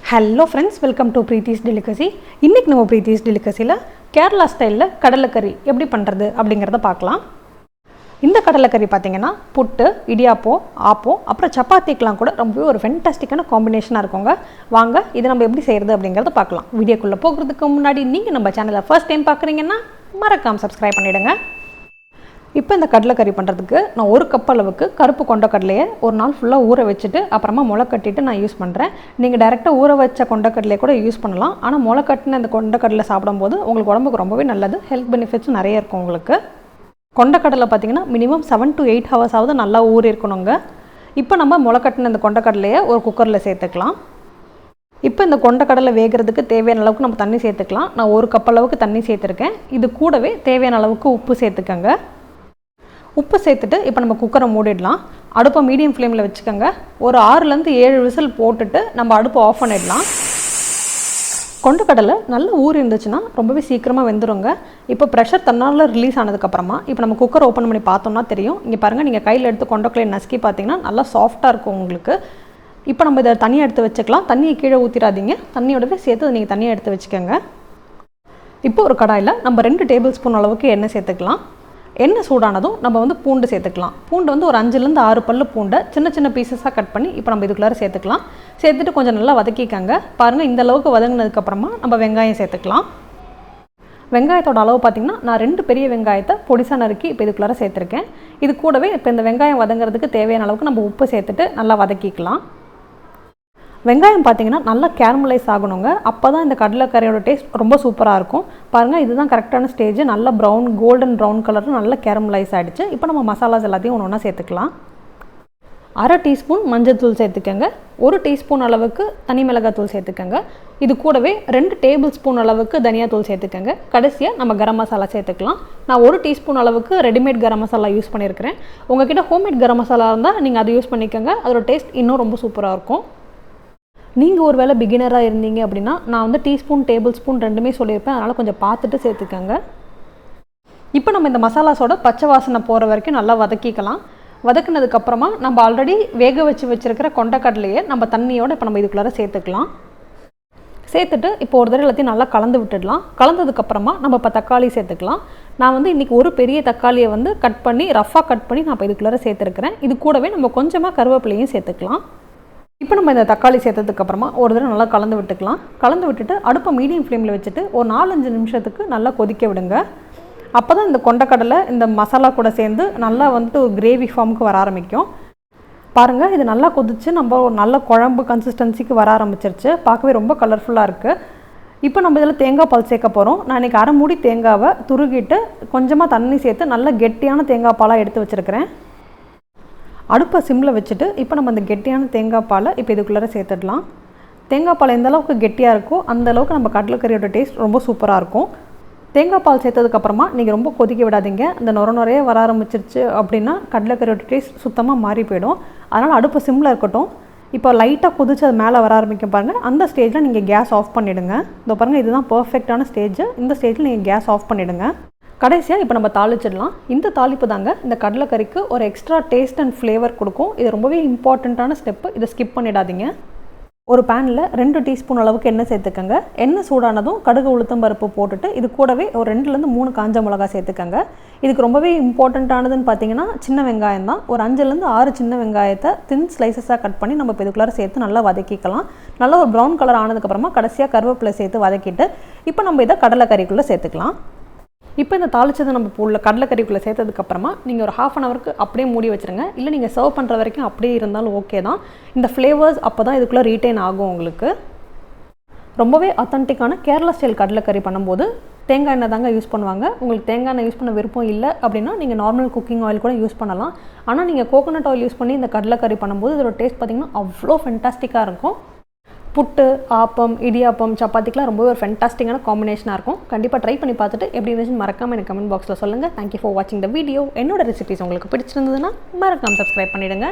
Hello friends, welcome to Preethi's Delicacy. இன்னைக்கு நம்ம Preethi's Delicacyல Kerala ஸ்டைல்ல கடலைக்கறி எப்படி பண்றது அப்படிங்கறத பார்க்கலாம். இந்த கடலைக்கறி பாத்தீங்கன்னா புட்டு, இடியாப்பம், ஆப்பம், அப்புறம் சப்பாத்திக்குலாம் கூட ரொம்ப ஒரு ஃபென்டாஸ்டிக்கான காம்பினேஷனா இருக்குங்க. வாங்க இத நம்ம எப்படி செய்யறது அப்படிங்கறத பார்க்கலாம். வீடியோக்குள்ள போகிறதுக்கு முன்னாடி நீங்க நம்ம சேனலை ஃபர்ஸ்ட் டைம் பார்க்கறீங்கன்னா மறக்காம Subscribe பண்ணிடுங்க. இப்போ இந்த கடலைக்கறி பண்ணுறதுக்கு நான் ஒரு கப் அளவுக்கு கருப்பு கொண்டக்கடலையை ஒரு நாள் ஃபுல்லாக ஊற வச்சுட்டு அப்புறமா முளை கட்டிட்டு நான் யூஸ் பண்ணுறேன். நீங்கள் டேரெக்டாக ஊற வச்ச கொண்டக்கடலையை கூட யூஸ் பண்ணலாம். ஆனால் முளை கட்டின இந்த கொண்டக்கடலை சாப்பிடும்போது உங்களுக்கு உடம்புக்கு ரொம்பவே நல்லது, ஹெல்த் பெனிஃபிட்ஸும் நிறைய இருக்கும் உங்களுக்கு. கொண்டக்கடலை பார்த்திங்கன்னா மினிமம் 7 to 8 hours ஆகுது நல்லா ஊறி இருக்கணுங்க. இப்போ நம்ம முளை கட்டின இந்த கொண்டக்கடலையை ஒரு குக்கரில் சேர்த்துக்கலாம். இப்போ இந்த கொண்டக்கடலை வேகிறதுக்கு தேவையான அளவுக்கு நம்ம தண்ணி சேர்த்துக்கலாம். நான் ஒரு கப் அளவுக்கு தண்ணி சேர்த்துருக்கேன். இது கூடவே தேவையான அளவுக்கு உப்பு சேர்த்துக்கங்க. உப்பு சேர்த்துட்டு இப்போ நம்ம குக்கரை மூடிடலாம். அடுப்பை மீடியம் ஃப்ளேமில் வச்சுக்கோங்க. ஒரு 6லேருந்து 7 விசில் போட்டுட்டு நம்ம அடுப்பை ஆஃப் பண்ணிடலாம். கொண்டக்கடலை நல்ல ஊறி இருந்துச்சுன்னா ரொம்பவே சீக்கிரமாக வெந்துடுங்க. இப்போ ப்ரெஷர் தன்னால் ரிலீஸ் ஆனதுக்கப்புறமா இப்போ நம்ம குக்கர் ஓப்பன் பண்ணி பார்த்தோம்னா தெரியும். இங்கே பாருங்கள், நீங்கள் கையில் எடுத்து கொண்டக்கடலையை நசுக்கி பார்த்தீங்கன்னா நல்லா சாஃப்டாக இருக்கும் உங்களுக்கு. இப்போ நம்ம இதை தண்ணியை எடுத்து வச்சுக்கலாம். தண்ணியை கீழே ஊற்றிடாதீங்க, தண்ணியோடவே சேர்த்து நீங்கள் தண்ணியை எடுத்து வச்சுக்கோங்க. இப்போ ஒரு கடாயில் நம்ம 2 டேபிள் ஸ்பூன் அளவுக்கு எண்ணெய் சேர்த்துக்கலாம். எண்ணெய் சூடானதும் நம்ம பூண்டு சேர்த்துக்கலாம். பூண்டு ஒரு 5லேருந்து 6 பல்லு பூண்டை சின்ன சின்ன பீசஸாக கட் பண்ணி இப்போ நம்ம இதுக்குள்ளார சேர்த்துக்கலாம். சேர்த்துட்டு கொஞ்சம் நல்லா வதக்கிக்கங்க. பாருங்கள், இந்த அளவுக்கு வதங்கினதுக்கப்புறமா நம்ம வெங்காயம் சேர்த்துக்கலாம். வெங்காயத்தோட அளவு பார்த்திங்கன்னா நான் 2 பெரிய வெங்காயத்தை பொடிசாக நறுக்கி இப்போ இதுக்குள்ளார சேர்த்துருக்கேன். இது கூடவே இப்போ இந்த வெங்காயம் வதங்கிறதுக்கு தேவையான அளவுக்கு நம்ம உப்பு சேர்த்துட்டு நல்லா வதக்கிக்கலாம். வெங்காயம் பார்த்திங்கன்னா நல்லா கேரமலைஸ் ஆகணுங்க. அப்போ தான் இந்த கடலைக்கறியோட டேஸ்ட் ரொம்ப சூப்பராக இருக்கும். பாருங்கள், இதுதான் கரெக்டான ஸ்டேஜ். நல்லா கோல்டன் ப்ரௌன் கலரும் நல்லா கேரமலைஸ் ஆகிடுச்சு. இப்போ நம்ம மசாலாஸ் எல்லாத்தையும் ஒன்று ஒன்றா சேர்த்துக்கலாம். 1/2 டீஸ்பூன் மஞ்சள் தூள் சேர்த்துக்கங்க. 1 டீஸ்பூன் அளவுக்கு தனி மிளகாத்தூள் சேர்த்துக்கங்க. இது கூடவே 2 டேபிள் ஸ்பூன் அளவுக்கு தனியாத்தூள் சேர்த்துக்கங்க. கடைசியாக நம்ம கரம் மசாலா சேர்த்துக்கலாம். நான் 1 டீஸ்பூன் அளவுக்கு ரெடிமேட் கரம் மசாலா யூஸ் பண்ணியிருக்கிறேன். உங்ககிட்ட ஹோம்மேட் கரம் மசாலா இருந்தால் நீங்கள் அதை யூஸ் பண்ணிக்கோங்க. அதோட டேஸ்ட் இன்னும் ரொம்ப சூப்பராக இருக்கும். நீங்கள் ஒரு வேளை பிகினராக இருந்தீங்க அப்படின்னா நான் டீஸ்பூன் டேபிள் ஸ்பூன் ரெண்டுமே சொல்லியிருப்பேன். அதனால் கொஞ்சம் பார்த்துட்டு சேர்த்துக்கங்க. இப்போ நம்ம இந்த மசாலாஸோட பச்சை வாசனை போகிற வரைக்கும் நல்லா வதக்கிக்கலாம். வதக்கினதுக்கப்புறமா நம்ம ஆல்ரெடி வேக வச்சுருக்கிற கொண்டக்கடலையை நம்ம தண்ணியோடு இப்போ நம்ம இதுக்குள்ளார சேர்த்துக்கலாம். சேர்த்துட்டு இப்போ ஒரு தடவை எல்லாத்தையும் நல்லா கலந்து விட்டுடலாம். கலந்ததுக்கப்புறமா நம்ம இப்போ தக்காளி சேர்த்துக்கலாம். நான் இன்றைக்கி ஒரு பெரிய தக்காளியை ரஃபாக கட் பண்ணி நான் இப்போ இதுக்குள்ளார சேர்த்துருக்கிறேன். இது கூடவே நம்ம கொஞ்சமாக கருவேப்பிலையும் சேர்த்துக்கலாம். இப்போ நம்ம இந்த தக்காளி சேர்த்ததுக்கப்புறமா ஒரு தடவை நல்லா கலந்து விட்டுக்கலாம். கலந்து விட்டுட்டு அடுப்பை மீடியம் ஃப்ளேமில் வச்சுட்டு ஒரு 4-5 நிமிஷத்துக்கு நல்லா கொதிக்க விடுங்க. அப்போ தான் இந்த கொண்டக்கடலை இந்த மசாலா கூட சேர்ந்து நல்லா ஒரு கிரேவி ஃபார்முக்கு வர ஆரம்பிக்கும். பாருங்கள், இது நல்லா கொதிச்சு நம்ம ஒரு நல்ல குழம்பு கன்சிஸ்டன்சிக்கு வர ஆரம்பிச்சிருச்சு. பார்க்கவே ரொம்ப கலர்ஃபுல்லாக இருக்குது. இப்போ நம்ம இதில் தேங்காய் பால் சேர்க்க போகிறோம். நான் இன்றைக்கி 1/2 மூடி தேங்காவை துருகிட்டு கொஞ்சமாக தண்ணி சேர்த்து நல்லா கெட்டியான தேங்காய் பாலாக எடுத்து வச்சுருக்கிறேன். அடுப்பை சிம்மில் வச்சுட்டு இப்போ நம்ம அந்த கெட்டியான தேங்காய் பாலை இப்போ இதுக்குள்ளார சேர்த்துடலாம். தேங்காய் பால் எந்த அளவுக்கு கெட்டியாக இருக்கோ அந்த அளவுக்கு நம்ம கடலைக்கறியோட டேஸ்ட் ரொம்ப சூப்பராக இருக்கும். தேங்காய் பால் சேர்த்ததுக்கப்புறமா நீங்கள் ரொம்ப கொதிக்க விடாதீங்க. அந்த நுரைய வர ஆரம்பிச்சிருச்சு அப்படின்னா கடலைக்கறியோட டேஸ்ட் சுத்தமாக மாறி போயிடும். அதனால் அடுப்பு சிம்மில் இருக்கட்டும். இப்போ லைட்டாக கொதிச்சு அது மேலே வர ஆரம்பிக்கும் பாருங்கள். அந்த ஸ்டேஜில் நீங்கள் கேஸ் ஆஃப் பண்ணிவிடுங்க. இதோ பாருங்கள், இதுதான் பர்ஃபெக்டான ஸ்டேஜ். இந்த ஸ்டேஜில் நீங்கள் கேஸ் ஆஃப் பண்ணிவிடுங்க. கடைசியாக இப்போ நம்ம தாளிச்சிடலாம். இந்த தாளிப்பு தாங்க இந்த கடலைக்கறிக்கு ஒரு எக்ஸ்ட்ரா டேஸ்ட் அண்ட் ஃப்ளேவர் கொடுக்கும். இது ரொம்பவே இம்பார்ட்டண்ட்டான ஸ்டெப்பு. இதை ஸ்கிப் பண்ணிடாதீங்க. ஒரு பேனில் 2 டீஸ்பூன் அளவுக்கு எண்ணெய் சேர்த்துக்கங்க. எண்ணெய் சூடானதும் கடுகு உளுத்தம் பருப்பு போட்டுட்டு இது கூடவே ஒரு 2லேருந்து 3 காஞ்ச மிளகா சேர்த்துக்கங்க. இதுக்கு ரொம்பவே இம்பார்ட்டண்ட்டானதுன்னு பார்த்தீங்கன்னா சின்ன வெங்காயம் தான். ஒரு 5லேருந்து 6 சின்ன வெங்காயத்தை தின் ஸ்லைசஸாக கட் பண்ணி நம்ம இப்போ இதுக்குள்ளார சேர்த்து நல்லா வதக்கிக்கலாம். நல்லா ஒரு ப்ரௌன் கலர் ஆனதுக்கப்புறமா கடைசியாக கருவேப்பிலை சேர்த்து வதக்கிட்டு இப்போ நம்ம இதை கடலைக்கறிக்குள்ளே சேர்த்துக்கலாம். இப்போ இந்த தாளிச்சதை நம்ம கடலைக்கறிக்குள்ளே சேர்த்ததுக்கப்புறமா நீங்கள் ஒரு 1/2 hourக்கு அப்படியே மூடி வச்சுருங்க. இல்லை நீங்கள் சர்வ் பண்ணுற வரைக்கும் அப்படியே இருந்தாலும் ஓகே தான். இந்த ஃப்ளேவர்ஸ் அப்போ தான் இதுக்குள்ளே ரீட்டைன் ஆகும் உங்களுக்கு. ரொம்பவே ஆத்தென்டிக்கான கேரளா ஸ்டைல் கடலைக்கறி பண்ணும்போது தேங்காய் எண்ணெய் தாங்க யூஸ் பண்ணுவாங்க. உங்களுக்கு தேங்காய் எண்ணெய் யூஸ் பண்ண விருப்பம் இல்லை அப்படின்னா நீங்கள் நார்மல் குக்கிங் ஆயில் கூட யூஸ் பண்ணலாம். ஆனால் நீங்கள் கோகோனட் ஆயில் யூஸ் பண்ணி இந்த கடலைக்கறி பண்ணும்போது இதோட டேஸ்ட் பார்த்திங்கன்னா அவ்வளோ ஃபென்டாஸ்டிக்காக இருக்கும். புட்டு, ஆப்பம், இடியாப்பம், சப்பாத்திக்கெலாம் ரொம்பவே ஒரு ஃபென்டாஸ்டிக்கான காம்பினேஷனாக இருக்கும். கண்டிப்பாக ட்ரை பண்ணி பார்த்துட்டு எப்படி இருந்துச்சுன்னு மறக்காமல் எனக்கு கமெண்ட் பாக்ஸில் சொல்லுங்கள். தேங்க்யூ ஃபார் வாட்சிங் த வீடியோ. என்னோட ரெசிபிஸ் உங்களுக்கு பிடிச்சிருந்ததுன்னா மறக்காமல் சப்ஸ்கிரைப் பண்ணிவிடுங்க.